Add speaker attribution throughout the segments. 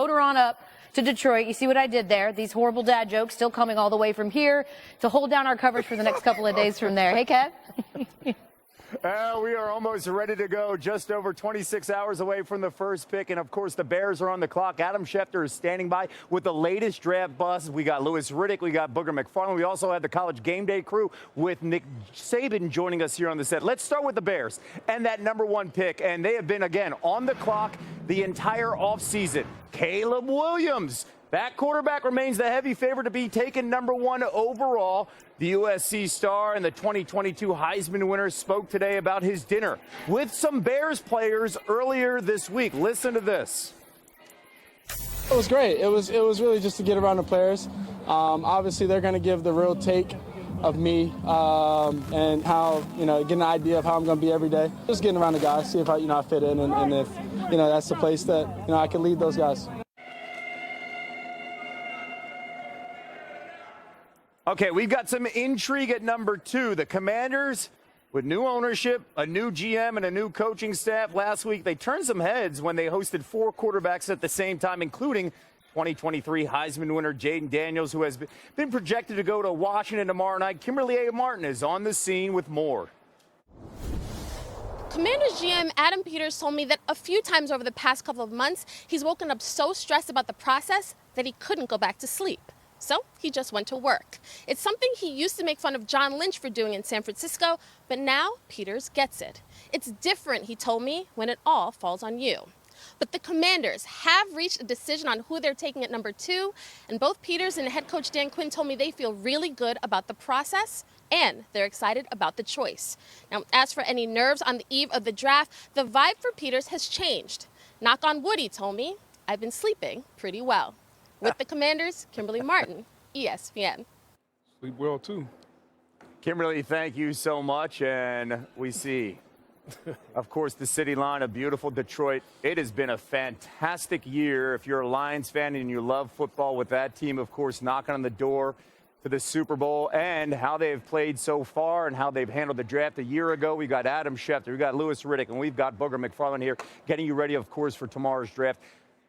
Speaker 1: Motor on up to Detroit. You see what I did there? These horrible dad jokes still coming all the way from here to hold down our coverage for the next couple of days from there. Hey, Kev?
Speaker 2: We are almost ready to go, just over 26 hours away from the first pick. And, of course, the Bears are on the clock. Adam Schefter is standing by with the latest draft buzz. We got Louis Riddick. We got Booger McFarland. We also had the College Game Day crew with Nick Saban joining us here on the set. Let's start with the Bears and that #1 pick. And they have been, again, on the clock the entire offseason. Caleb Williams. That quarterback remains the heavy favorite to be taken #1 overall. The USC star and the 2022 Heisman winner spoke today about his dinner with some Bears players earlier this week. Listen to this.
Speaker 3: It was great. It was really just to get around the players. Obviously, they're going to give the real take of me and how, get an idea of how I'm going to be every day. Just getting around the guys, see if I fit in and if, that's the place that, I can lead those guys.
Speaker 2: Okay, we've got some intrigue at #2. The Commanders, with new ownership, a new GM, and a new coaching staff last week, they turned some heads when they hosted 4 quarterbacks at the same time, including 2023 Heisman winner Jaden Daniels, who has been projected to go to Washington tomorrow night. Kimberly A. Martin is on the scene with more.
Speaker 4: Commanders GM Adam Peters told me that a few times over the past couple of months, he's woken up so stressed about the process that he couldn't go back to sleep. So he just went to work. It's something he used to make fun of John Lynch for doing in San Francisco, but now Peters gets it. It's different, he told me, when it all falls on you. But the Commanders have reached a decision on who they're taking at #2, and both Peters and head coach Dan Quinn told me they feel really good about the process and they're excited about the choice. Now, as for any nerves on the eve of the draft, the vibe for Peters has changed. Knock on wood, he told me, I've been sleeping pretty well. With the Commanders, Kimberly Martin, ESPN.
Speaker 5: Sleep well, too.
Speaker 2: Kimberly, thank you so much. And we see, of course, the city line of beautiful Detroit. It has been a fantastic year. If you're a Lions fan and you love football, with that team, of course, knocking on the door to the Super Bowl, and how they've played so far and how they've handled the draft. A year ago, we got Adam Schefter, we got Louis Riddick, and we've got Booger McFarland here getting you ready, of course, for tomorrow's draft.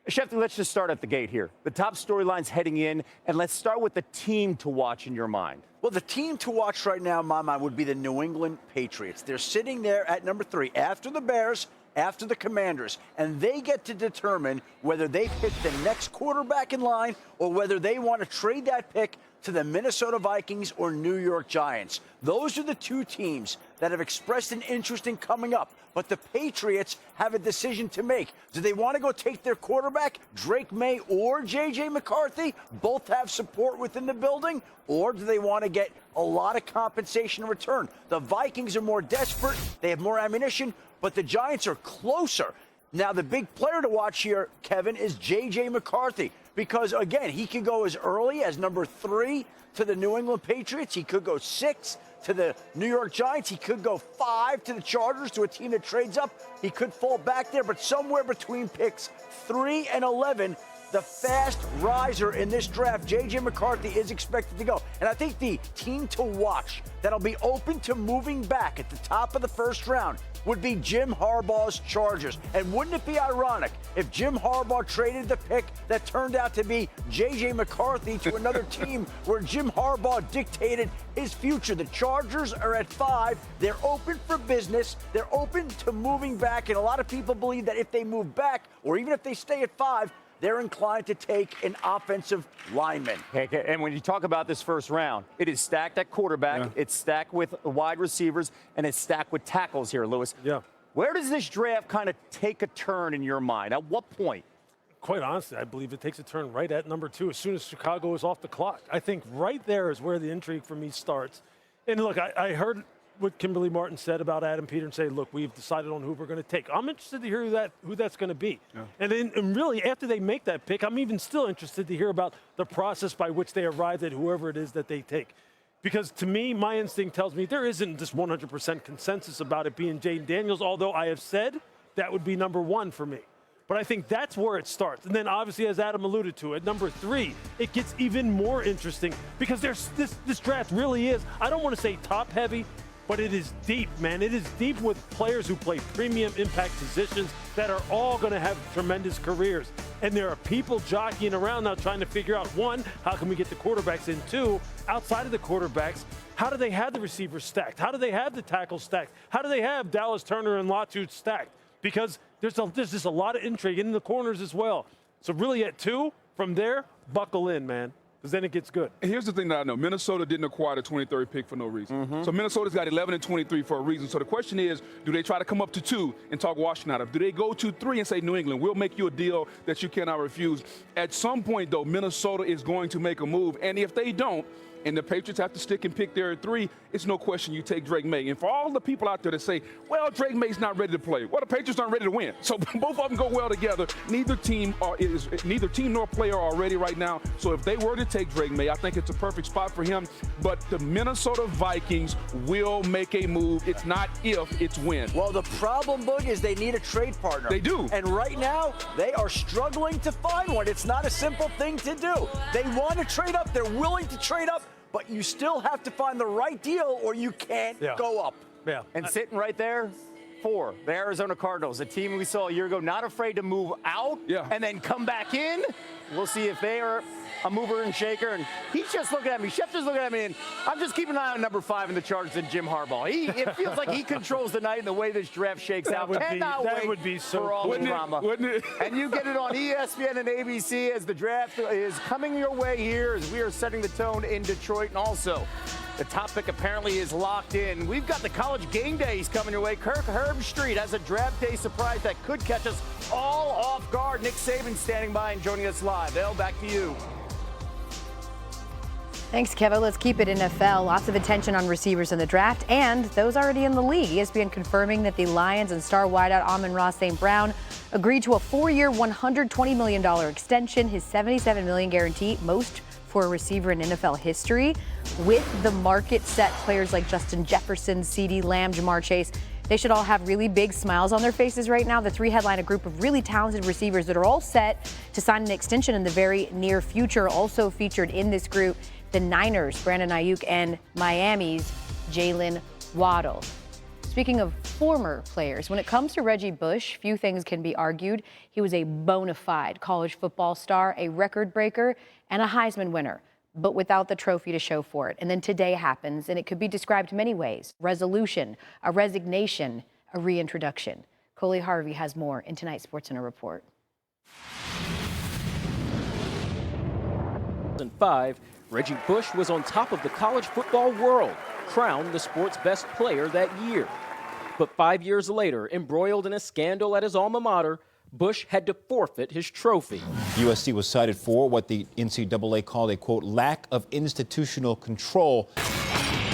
Speaker 2: Schefter, let's just start at the gate here. The top storylines heading in, and let's start with the team to watch in your mind.
Speaker 6: Well, the team to watch right now in my mind would be the New England Patriots. They're sitting there at #3 after the Bears, after the Commanders, and they get to determine whether they pick the next quarterback in line or whether they want to trade that pick to the Minnesota Vikings or New York Giants. Those are the two teams that have expressed an interest in coming up. But the Patriots have a decision to make. Do they want to go take their quarterback, Drake May or J.J. McCarthy? Both have support within the building. Or do they want to get a lot of compensation in return? The Vikings are more desperate. They have more ammunition. But the Giants are closer. Now, the big player to watch here, Kevin, is J.J. McCarthy. Because, again, he could go as early as #3 to the New England Patriots. He could go 6 to the New York Giants. He could go 5 to the Chargers, to a team that trades up. He could fall back there, but somewhere between picks 3 and 11, the fast riser in this draft, J.J. McCarthy, is expected to go. And I think the team to watch that'll be open to moving back at the top of the first round would be Jim Harbaugh's Chargers. And wouldn't it be ironic if Jim Harbaugh traded the pick that turned out to be J.J. McCarthy to another team where Jim Harbaugh dictated his future? The Chargers are at 5. They're open for business. They're open to moving back. And a lot of people believe that if they move back, or even if they stay at 5, they're inclined to take an offensive lineman.
Speaker 2: Okay, and when you talk about this first round, it is stacked at quarterback, it's stacked with wide receivers, and it's stacked with tackles here, Louis.
Speaker 5: Yeah.
Speaker 2: Where does this draft kind of take a turn in your mind? At what point?
Speaker 5: Quite honestly, I believe it takes a turn right at #2 as soon as Chicago is off the clock. I think right there is where the intrigue for me starts. And look, I heard what Kimberly Martin said about Adam Peters and say, look, we've decided on who we're going to take. I'm interested to hear who that's going to be. Yeah. And really, after they make that pick, I'm even still interested to hear about the process by which they arrived at whoever it is that they take. Because to me, my instinct tells me there isn't this 100% consensus about it being Jaden Daniels, although I have said that would be #1 for me. But I think that's where it starts. And then obviously, as Adam alluded to, at #3, it gets even more interesting because this draft really is, I don't want to say top heavy, but it is deep, man. It is deep with players who play premium impact positions that are all going to have tremendous careers. And there are people jockeying around now trying to figure out, one, how can we get the quarterbacks in? Two, outside of the quarterbacks, how do they have the receivers stacked? How do they have the tackles stacked? How do they have Dallas Turner and Latu stacked? Because there's just a lot of intrigue in the corners as well. So really at 2, from there, buckle in, man, because then it gets good.
Speaker 7: And here's the thing that I know. Minnesota didn't acquire the 23rd pick for no reason. So Minnesota's got 11 and 23 for a reason. So the question is, do they try to come up to 2 and talk Washington out of? Do they go to 3 and say, New England, we'll make you a deal that you cannot refuse? At some point, though, Minnesota is going to make a move. And if they don't, and the Patriots have to stick and pick there at 3, it's no question you take Drake May. And for all the people out there that say, well, Drake May's not ready to play. Well, the Patriots aren't ready to win. So both of them go well together. Neither team nor player are ready right now. So if they were to take Drake May, I think it's a perfect spot for him. But the Minnesota Vikings will make a move. It's not if, it's when.
Speaker 6: Well, the problem, Boog, is they need a trade partner.
Speaker 7: They do.
Speaker 6: And right now, they are struggling to find one. It's not a simple thing to do. They want to trade up. They're willing to trade up. But you still have to find the right deal or you can't go up.
Speaker 5: Yeah.
Speaker 2: And sitting right there, 4, the Arizona Cardinals, a team we saw a year ago, not afraid to move out and then come back in. We'll see if they are a mover and shaker. And he's just looking at me. Schefter's looking at me, and I'm just keeping an eye on number 5 in the Chargers and Jim Harbaugh. It feels like he controls the night and the way this draft shakes out.
Speaker 5: That would be so
Speaker 2: for all
Speaker 5: cool.
Speaker 2: the drama.
Speaker 7: Wouldn't it?
Speaker 2: And you get it on ESPN and ABC as the draft is coming your way here as we are setting the tone in Detroit. And also, the top pick apparently is locked in. We've got the college game days coming your way. Kirk Herbstreit has a draft day surprise that could catch us all off guard. Nick Saban standing by and joining us live. Elle, back to you.
Speaker 1: Thanks, Kevo. Let's keep it NFL. Lots of attention on receivers in the draft and those already in the league. ESPN confirming that the Lions and star wideout Amon-Ra St. Brown agreed to a 4-year, $120 million extension, his $77 million guarantee, most for a receiver in NFL history. With the market set players like Justin Jefferson, CeeDee Lamb, Jamar Chase, they should all have really big smiles on their faces right now. The 3 headline a group of really talented receivers that are all set to sign an extension in the very near future. Also featured in this group, the Niners, Brandon Ayuk, and Miami's Jalen Waddle. Speaking of former players, when it comes to Reggie Bush, few things can be argued. He was a bona fide college football star, a record breaker, and a Heisman winner, but without the trophy to show for it. And then today happens, and it could be described many ways. Resolution, a resignation, a reintroduction. Coley Harvey has more in tonight's SportsCenter report.
Speaker 8: 2005, Reggie Bush was on top of the college football world, crowned the sport's best player that year. But 5 years later, embroiled in a scandal at his alma mater, Bush had to forfeit his trophy.
Speaker 9: USC was cited for what the NCAA called a, quote, lack of institutional control.